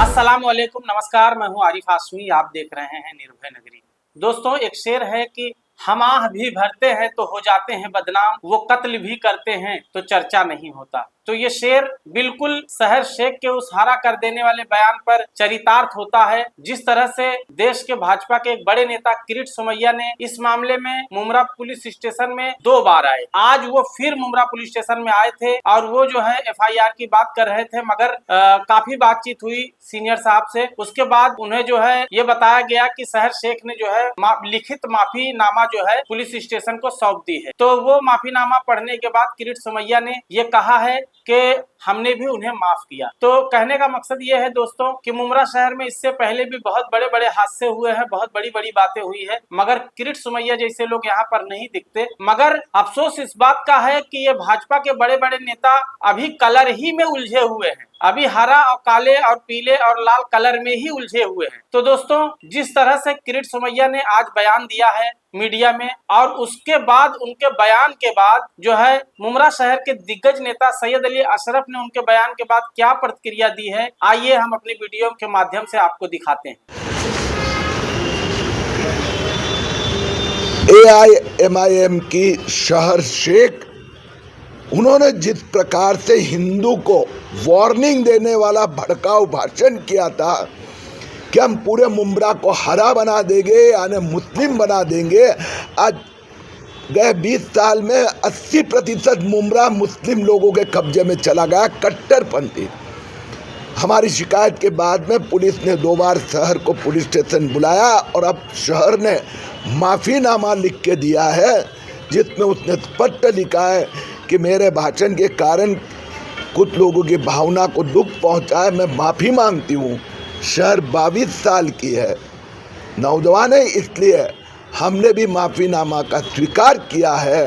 अस्सलाम वालेकुम, नमस्कार। मैं हूं आरिफ हाशमी, आप देख रहे हैं निर्भय नगरी। दोस्तों, एक शेर है कि हम आह भी भरते हैं तो हो जाते हैं बदनाम, वो कत्ल भी करते हैं तो चर्चा नहीं होता। तो ये शेर बिल्कुल शहर शेख के उस हरा कर देने वाले बयान पर चरितार्थ होता है। जिस तरह से देश के भाजपा के एक बड़े नेता किरीट सोमैया ने इस मामले में मुमरा पुलिस स्टेशन में 2 बार आए। आज वो फिर मुमरा पुलिस स्टेशन में आए थे और वो जो है FIR की बात कर रहे थे, मगर काफी बातचीत हुई सीनियर साहब से। उसके बाद उन्हें जो है ये बताया गया कि शहर शेख ने जो है लिखित माफी नामा जो है पुलिस स्टेशन को सौंप दी है। तो वो माफीनामा पढ़ने के बाद किरीट सोमैया ने ये कहा है कि हमने भी उन्हें माफ किया। तो कहने का मकसद ये है दोस्तों कि मुमरा शहर में इससे पहले भी बहुत बड़े बड़े हादसे हुए हैं, बहुत बड़ी बड़ी बातें हुई है, मगर किरीट सोमैया जैसे लोग यहाँ पर नहीं दिखते। मगर अफसोस इस बात का है कि ये भाजपा के बड़े बड़े नेता अभी कलर ही में उलझे हुए हैं, अभी हरा और काले और पीले और लाल कलर में ही उलझे हुए हैं। तो दोस्तों, जिस तरह से किरीट सोमैया ने आज बयान दिया है मीडिया में, और उसके बाद उनके बयान के बाद जो है मुमरा शहर के दिग्गज नेता सैयद अली अशरफ ने उनके बयान के बाद क्या प्रतिक्रिया दी है, आइए हम अपनी वीडियो के माध्यम से आपको दिखाते हैं। AIMIM की शहर शेख, उन्होंने जिस प्रकार से हिंदू को वार्निंग देने वाला भड़काऊ भाषण किया था कि हम पूरे मुमरा को हरा बना देंगे यानी मुस्लिम बना देंगे। आज गए 20 साल में 80% मुमरा मुस्लिम लोगों के कब्जे में चला गया, कट्टरपंथी। हमारी शिकायत के बाद में पुलिस ने 2 बार शहर को पुलिस स्टेशन बुलाया और अब शहर ने माफ़ीनामा लिख के दिया है, जिसमें उसने स्पष्ट लिखा है कि मेरे भाषण के कारण कुछ लोगों की भावना को दुख पहुंचा है, मैं माफ़ी मांगती हूँ। शहर 22 साल की है, नौजवान है, इसलिए हमने भी माफ़ीनामा का स्वीकार किया है।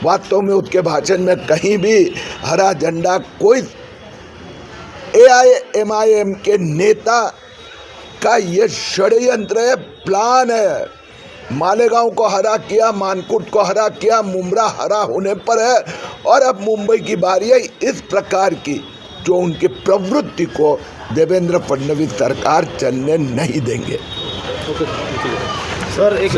वास्तव में उसके भाषण में कहीं भी हरा झंडा, कोई AIMIM के नेता का ये षड्यंत्र है, प्लान है। मालेगांव को हरा किया, मानकुट को हरा किया, मुमरा हरा होने पर है और अब मुंबई की बारी है इस प्रकार की, जो उनकी प्रवृत्ति को देवेंद्र फडणवीस सरकार चलने नहीं देंगे। सर एक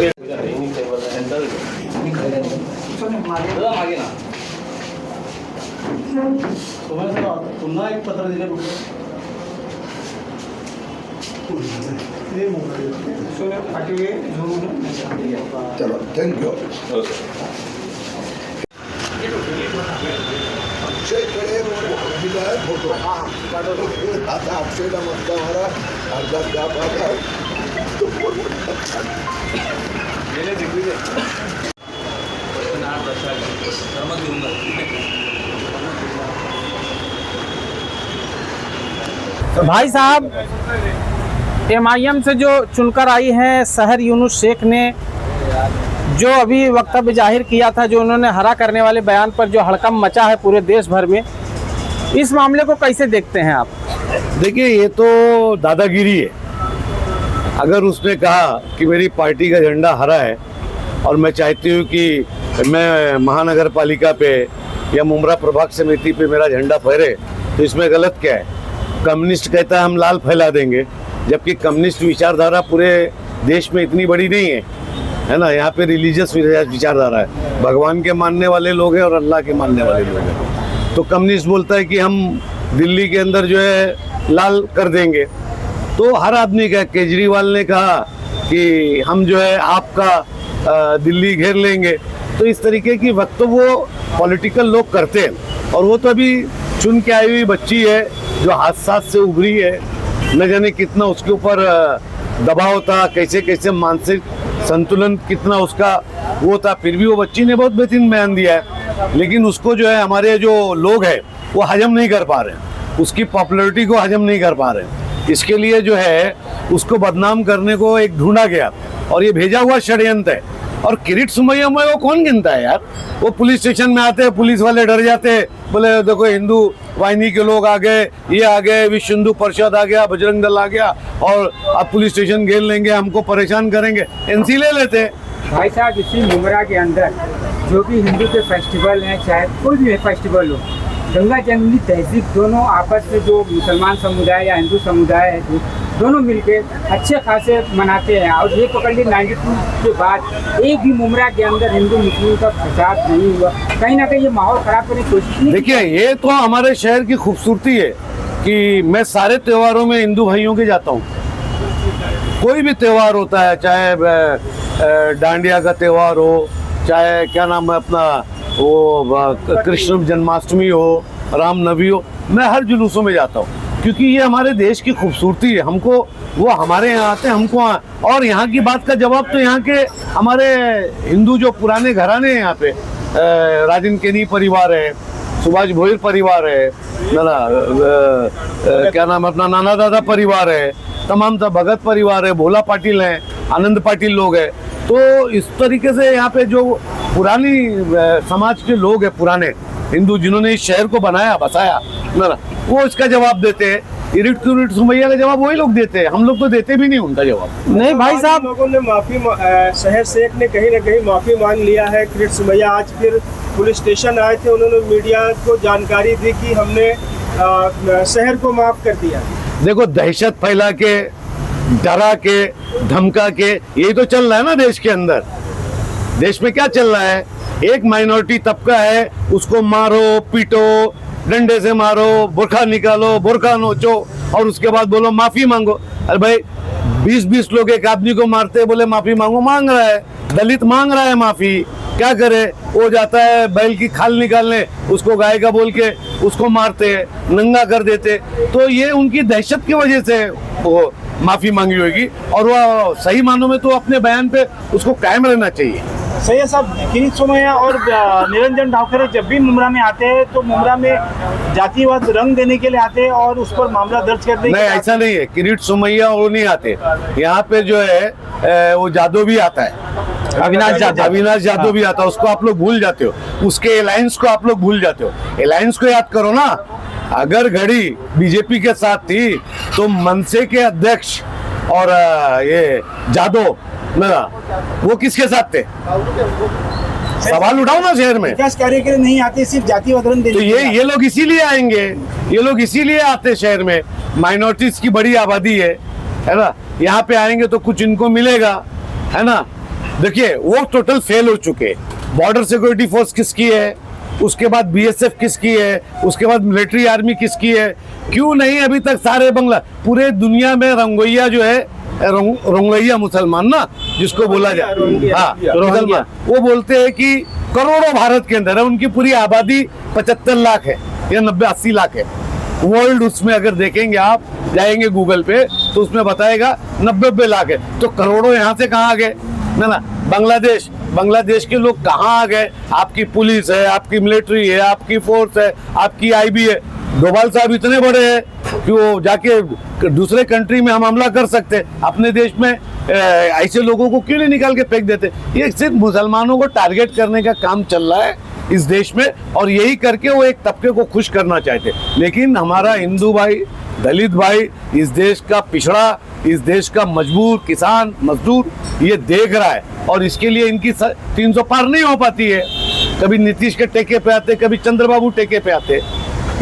पुन्हा एक पत्र दिले चलो, थैंक यू। फोटो आता अक्षय नमस्कार हमारा अर्धा क्या बात है तो भाई साहब, MIM से जो चुनकर आई हैं शहर यूनुस शेख ने जो अभी वक्तव्य जाहिर किया था, जो उन्होंने हरा करने वाले बयान पर जो हड़कंप मचा है पूरे देश भर में, इस मामले को कैसे देखते हैं आप? देखिए, ये तो दादागिरी है। अगर उसने कहा कि मेरी पार्टी का झंडा हरा है और मैं चाहती हूँ कि मैं महानगर पालिका पे या मुमरा प्रभाग समिति पे मेरा झंडा फहरे, तो इसमें गलत क्या है? कम्युनिस्ट कहता है हम लाल फैला देंगे, जबकि कम्युनिस्ट विचारधारा पूरे देश में इतनी बड़ी नहीं है ना। यहाँ पे रिलीजियस विचारधारा है, भगवान के मानने वाले लोग हैं और अल्लाह के मानने वाले लोग हैं। तो कम्युनिस्ट बोलता है कि हम दिल्ली के अंदर जो है लाल कर देंगे, तो हर आदमी का, केजरीवाल ने कहा कि हम जो है आपका दिल्ली घेर लेंगे। तो इस तरीके की वक्तव्य वो पॉलिटिकल लोग करते हैं, और वो तो अभी चुन के आई हुई बच्ची है जो हादसा से उभरी है, न जाने कितना उसके ऊपर दबाव था, कैसे कैसे मानसिक संतुलन कितना उसका वो था, फिर भी वो बच्ची ने बहुत बेहतरीन बयान दिया है। लेकिन उसको जो है हमारे जो लोग हैं वो हजम नहीं कर पा रहे हैं, उसकी पॉपुलैरिटी को हजम नहीं कर पा रहे हैं। इसके लिए जो है उसको बदनाम करने को एक ढूंढा गया और ये भेजा हुआ षड्यंत्र है। और किरीट सोमैया में वो कौन गिनता है यार? वो पुलिस स्टेशन में आते हैं, पुलिस वाले डर जाते हैं, बोले देखो हिंदू वाहिनी के लोग आ गए, ये आ गए, विश्व हिंदू परिषद आ गया, बजरंग दल आ गया और अब पुलिस स्टेशन घेर लेंगे, हमको परेशान करेंगे, NC ले लेते हैं। भाई साहब, इसी मुमरा के अंदर जो भी हिंदू के फेस्टिवल हैं, चाहे कोई भी फेस्टिवल हो, गंगा जमुनी तहजीब दोनों आपस में जो मुसलमान समुदाय या हिंदू समुदाय है दोनों मिलके अच्छे खासे मनाते हैं। और ये पकड़ ली 92 के बाद एक भी मुमरा के अंदर हिंदू मुस्लिम का फसाद नहीं हुआ, कहीं ना कहीं ये माहौल खराब करने की कोशिश नहीं। देखिए ये तो हमारे शहर की खूबसूरती है कि मैं सारे त्योहारों में हिंदू भाइयों के जाता हूँ। कोई भी त्योहार होता है, चाहे डांडिया का त्योहार हो, चाहे क्या नाम है अपना वो कृष्ण जन्माष्टमी हो, रामनवमी हो, मैं हर जुलूसों में जाता हूँ क्योंकि ये हमारे देश की खूबसूरती है। हमको वो हमारे यहाँ आते हैं, हमको और यहाँ की बात का जवाब तो यहाँ के हमारे हिंदू जो पुराने घराने हैं यहाँ पे, राजन केनी परिवार है, सुभाष भोईर परिवार है, क्या नाम है अपना नाना दादा परिवार है, तमाम भगत परिवार है, भोला पाटिल हैं, आनंद पाटिल लोग हैं। तो इस तरीके से यहाँ पे जो पुरानी समाज के लोग हैं, पुराने हिंदू जिन्होंने इस शहर को बनाया बसाया ना, वो इसका जवाब देते हैं। इरिट कुरिट सुमैया का जवाब वही लोग देते हैं, हम लोग तो देते भी नहीं उनका जवाब। नहीं भाई साहब, लोगों ने शहर शेख ने कहीं ना कहीं माफी मांग लिया है। किरीट सुमैया आज फिर पुलिस स्टेशन आए थे, उन्होंने मीडिया को जानकारी दी कि हमने शहर को माफ कर दिया। देखो दहशत फैला के, डरा के, धमका के, यही तो चल रहा है ना देश के अंदर। देश में क्या चल रहा है, एक माइनॉरिटी तबका है उसको मारो पीटो, डंडे से मारो, बुरखा निकालो, बुरखा नोचो और उसके बाद बोलो माफी मांगो। अरे भाई 20-20 लोग एक आदमी को मारते बोले माफी मांगो, मांग रहा है, दलित मांग रहा है माफी, क्या करे, वो जाता है बैल की खाल निकालने, उसको गाय का बोल के उसको मारते, नंगा कर देते। तो ये उनकी दहशत की वजह से वो माफी मांगी होगी और वो सही मानों में तो अपने बयान पे उसको कायम रहना चाहिए। सही है साहब। किरीट सुमैया और निरंजन ढावखरे जब भी मुमरा में आते हैं तो मुमरा में जातिवाद रंग देने के लिए आते हैं और उस पर मामला दर्ज करने नहीं, ऐसा नहीं है। किरीट सुमैया वो नहीं आते यहाँ पे, जो है वो जादव भी आता है, अविनाश जादव भी आता है, उसको आप लोग भूल जाते हो, उसके अलायंस को आप लोग भूल जाते हो। अलायंस को याद करो ना, अगर घड़ी बीजेपी के साथ थी तो मनसे के अध्यक्ष और ये जादव मेरा वो किसके साथ थे, सवाल उठाओ ना। शहर में विकास कार्य के लिए नहीं आते, सिर्फ जातिवाद रंग देने। तो ये लोग इसीलिए आएंगे, ये लोग इसीलिए आते शहर में। माइनॉरिटीज की बड़ी आबादी है ना, यहाँ पे आएंगे तो कुछ इनको मिलेगा, है ना। देखिए वो टोटल फेल हो चुके। बॉर्डर सिक्योरिटी फोर्स किसकी है, उसके बाद बीएसएफ किसकी है, उसके बाद मिलिट्री आर्मी किसकी है, क्यों नहीं अभी तक सारे बंगला पूरे दुनिया में रंगोइया जो है, रोंगैया मुसलमान ना जिसको बोला जाए, हाँ मुसलमान, वो बोलते हैं कि करोड़ों भारत के अंदर है, उनकी पूरी आबादी 75 लाख है या 90-80 लाख है। वर्ल्ड उसमें अगर देखेंगे आप, जाएंगे गूगल पे तो उसमें बताएगा 90 लाख है। तो करोड़ों यहाँ से कहाँ आ गए ना। बांग्लादेश के लोग कहाँ आ गए। आपकी पुलिस है, आपकी मिलिट्री है, आपकी फोर्स है, आपकी आईबी है। डोभाल साहब इतने बड़े हैं कि वो जाके दूसरे कंट्री में हम हमला कर सकते, अपने देश में ऐसे लोगों को क्यों नहीं निकाल के फेंक देते। ये सिर्फ मुसलमानों को टारगेट करने का काम चल रहा है इस देश में, और यही करके वो एक तबके को खुश करना चाहते। लेकिन हमारा हिंदू भाई, दलित भाई, इस देश का पिछड़ा, इस देश का मजबूर किसान मजदूर ये देख रहा है, और इसके लिए इनकी 300 पार नहीं हो पाती है। कभी नीतीश के टेके पे आते, कभी चंद्रबाबू टेके पे आते,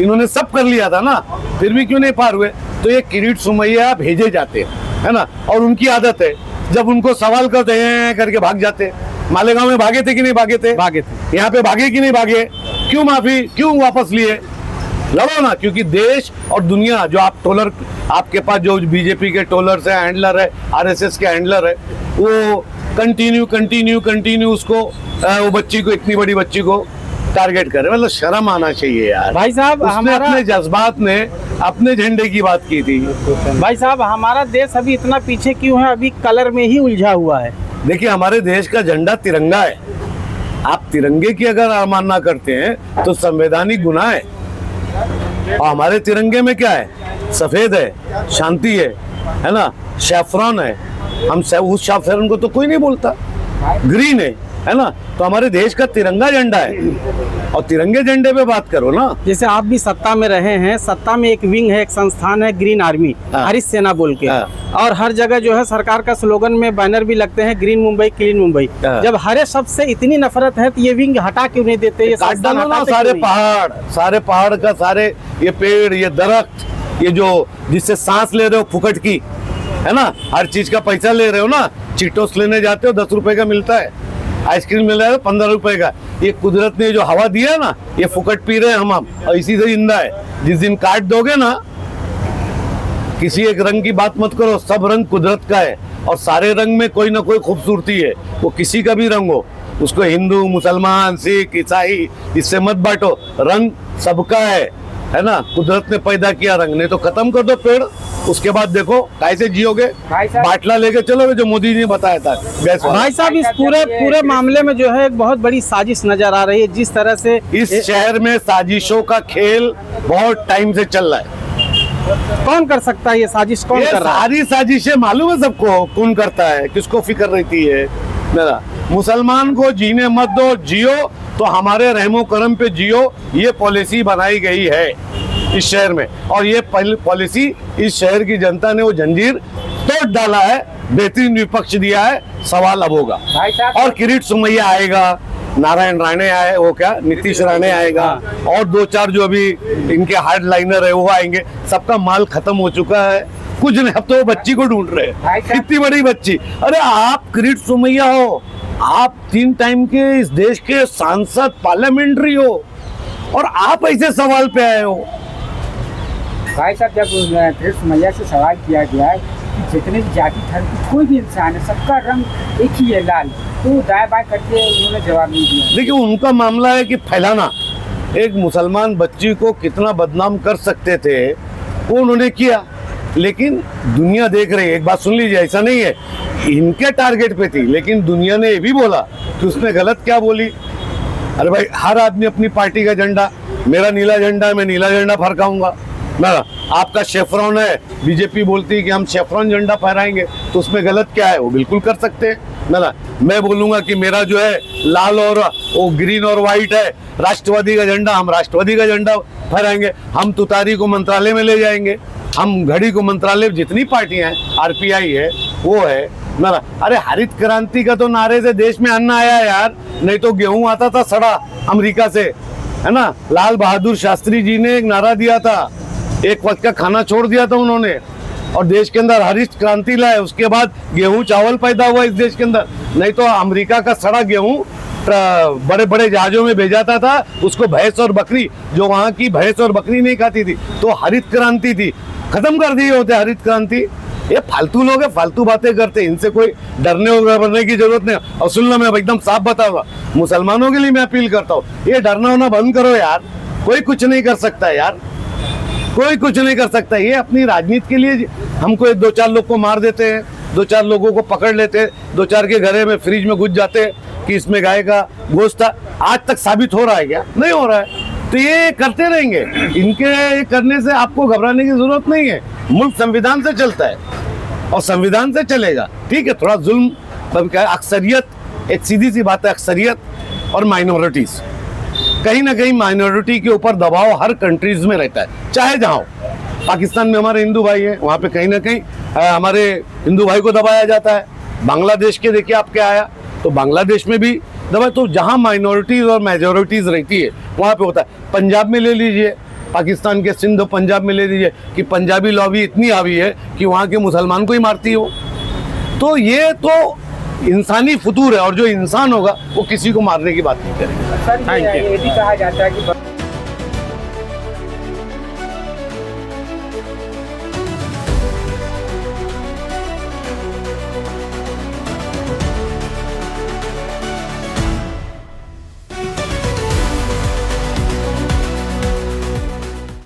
इन्होंने सब कर लिया था ना, फिर भी क्यों नहीं पार हुए। तो ये किरीट सुमैया भेजे जाते हैं, है ना, और उनकी आदत है जब उनको सवाल करते हैं करके भाग जाते। मालेगांव में भागे थे कि नहीं भागे थे, यहाँ पे भागे कि नहीं भागे, क्यों माफी क्यों वापस लिए, लड़ो ना। क्योंकि देश और दुनिया जो आप टोलर, आपके पास जो बीजेपी के टोलर्स है, हैंडलर है, आरएसएस के हैंडलर है, वो कंटिन्यू उसको वो बच्ची को, इतनी बड़ी बच्ची को टारगेट करे। मतलब शर्म आना चाहिए यार। भाई साहब हमारा अपने जज्बात ने अपने झंडे की बात की थी। भाई साहब हमारा देश अभी इतना पीछे क्यों है, अभी कलर में ही उलझा हुआ है। देखिए हमारे देश का झंडा तिरंगा है। आप तिरंगे की अगर अवमानना करते हैं तो संवैधानिक गुनाह है। और हमारे तिरंगे में क्या है, सफेद है, शांति है ना, सैफरन है। हम उस सैफरन को तो कोई नहीं बोलता। ग्रीन है, है ना। तो हमारे देश का तिरंगा झंडा है और तिरंगे झंडे पे बात करो ना। जैसे आप भी सत्ता में रहे हैं, सत्ता में एक विंग है, एक संस्थान है ग्रीन आर्मी, हाँ। हरित सेना बोल के, हाँ। और हर जगह जो है सरकार का स्लोगन में बैनर भी लगते हैं, ग्रीन मुंबई क्लीन मुंबई। हाँ। जब हरे शब्द से इतनी नफरत है तो ये विंग हटा क्यों नहीं देते? ये काट संस्थान डालो ना हटाते सारे क्यों नहीं? सारे पहाड़ का, सारे ये पेड़, ये दरख्त, ये जो जिससे सांस ले रहे हो फुकट की, है ना, हर चीज का पैसा ले रहे हो ना। चीटोस लेने जाते हो 10 रुपए का मिलता है, आइसक्रीम मिल रहा है 15 रुपए का। ये कुदरत ने जो हवा दिया है ना, ये फुकट पी रहे हैं हम, और इसी से जिंदा है। जिस दिन काट दोगे ना, किसी एक रंग की बात मत करो, सब रंग कुदरत का है और सारे रंग में कोई ना कोई खूबसूरती है। वो किसी का भी रंग हो, उसको हिंदू, मुसलमान, सिख, ईसाई, इससे मत बांटो। रंग सबका है ना। कुदरत ने पैदा किया रंग, नहीं तो खत्म कर दो पेड़, उसके बाद देखो कैसे जियोगे। भाई साहब- बाटला लेके चलोगे जो मोदी जी ने बताया था गैस वाला। भाई साहब, इस पूरे मामले में जो है एक बहुत बड़ी साजिश नजर आ रही है। जिस तरह से इस शहर में साजिशों का खेल बहुत टाइम से चल रहा है। कौन कर सकता है ये साजिश? कौन ये कर रहा है? सारी साजिशें मालूम है सबको कौन करता है, किसको फिक्र रहती है मेरा। मुसलमान को जीने मत दो, जियो तो हमारे रहमो करम पे जियो, ये पॉलिसी बनाई गई है इस शहर में। और ये पॉलिसी इस शहर की जनता ने वो जंजीर तोड़ डाला है, बेहतरीन विपक्ष दिया है। सवाल अब होगा। भाई साहब- और किरीट सोमैया आएगा, नारायण राणे आए, वो क्या नीतीश राणे आएगा, और 2-4 जो अभी इनके हार्ड लाइनर है वो आएंगे। सबका माल खत्म हो चुका है, कुछ नहीं। अब तो वो बच्ची को ढूंढ रहे भाई हैं, साहब- इतनी बड़ी बच्ची। अरे आप किरीट सोमैया हो, आप 3 टाइम के इस देश के सांसद, पार्लियामेंट्री हो, और आप ऐसे सवाल पे आए हो। भाई साहब, जब फिर मैया से सवाल किया गया है कि जितने भी जाति धर्म की कोई भी इंसान है, सबका रंग एक ही है, लाल, तो दाएं बाएं करके उन्होंने जवाब नहीं दिया। देखिए, उनका मामला है कि फैलाना। एक मुसलमान बच्ची को कितना बदनाम कर सकते थे वो उन्होंने किया, लेकिन दुनिया देख रही है। एक बात सुन लीजिए, ऐसा नहीं है इनके टारगेट पे थी, लेकिन दुनिया ने ये भी बोला कि उसने गलत क्या बोली। अरे भाई, हर आदमी अपनी पार्टी का झंडा, मेरा नीला झंडा है, मैं नीला झंडा फहराऊंगा ना। आपका शेफरॉन है, बीजेपी बोलती है कि हम शेफरॉन झंडा फहराएंगे, तो उसमें गलत क्या है? वो बिल्कुल कर सकते हैं ना। मैं बोलूंगा कि मेरा जो है लाल और वो ग्रीन और व्हाइट है, राष्ट्रवादी का झंडा, हम राष्ट्रवादी का झंडा फहराएंगे। हम तुतारी को मंत्रालय में ले जाएंगे, हम घड़ी को मंत्रालय, जितनी पार्टियां हैं, आरपीआई है, वो है ना। अरे हरित क्रांति का तो नारे से देश में अन्न आया यार, नहीं तो गेहूं आता था सड़ा अमेरिका से, है ना। लाल बहादुर शास्त्री जी ने एक नारा दिया था, एक वक्त का खाना छोड़ दिया था उन्होंने, और देश के अंदर हरित क्रांति लाए। उसके बाद गेहूं चावल पैदा हुआ इस देश के अंदर, नहीं तो अमेरिका का सड़ा गेहूं बड़े बड़े जहाजों में भेजाता था, उसको भैंस और बकरी, जो वहां की भैंस और बकरी नहीं खाती थी, तो हरित क्रांति थी। खत्म कर दिए होते हरित क्रांति। ये फालतू लोग है, फालतू बातें करते हैं, इनसे कोई डरने और घबराने की जरूरत नहीं। और सुन लो, मैं एकदम साफ बताऊंगा, मुसलमानों के लिए मैं अपील करता हूँ, ये डरना होना बंद करो यार। कोई कुछ नहीं कर सकता है यार, कोई कुछ नहीं कर सकता। ये अपनी राजनीति के लिए हमको 2-4 लोग को मार देते हैं, 2-4 लोगों को पकड़ लेते हैं, 2-4 के घरे में फ्रिज में घुस जाते हैं कि इसमें गाय का गोश्त था। आज तक साबित हो रहा है क्या? नहीं हो रहा है। तो ये करते रहेंगे, इनके करने से आपको घबराने की जरूरत नहीं है। मुल्क संविधान से चलता है और संविधान से चलेगा। ठीक है, थोड़ा जुल्म, अक्सरियत, एक सीधी सी बात है, अक्सरियत और माइनॉरिटीज, कहीं ना कहीं माइनॉरिटी के ऊपर दबाव हर कंट्रीज में रहता है, चाहे जहाँ हो। पाकिस्तान में हमारे हिंदू भाई हैं, वहाँ पे कहीं ना कहीं हमारे हिंदू भाई को दबाया जाता है। बांग्लादेश के देखिए आप क्या आया, तो बांग्लादेश में भी दबा। तो जहाँ माइनॉरिटीज और मेजोरिटीज रहती है वहाँ पे होता है। पंजाब में ले लीजिए, पाकिस्तान के सिंध पंजाब में ले लीजिए कि पंजाबी लॉबी इतनी हावी है कि वहाँ के मुसलमान को ही मारती हो। तो ये तो इंसानी फतूर है, और जो इंसान होगा वो किसी को मारने की बात नहीं करेगा। सर, ये भी कहा जाता है कि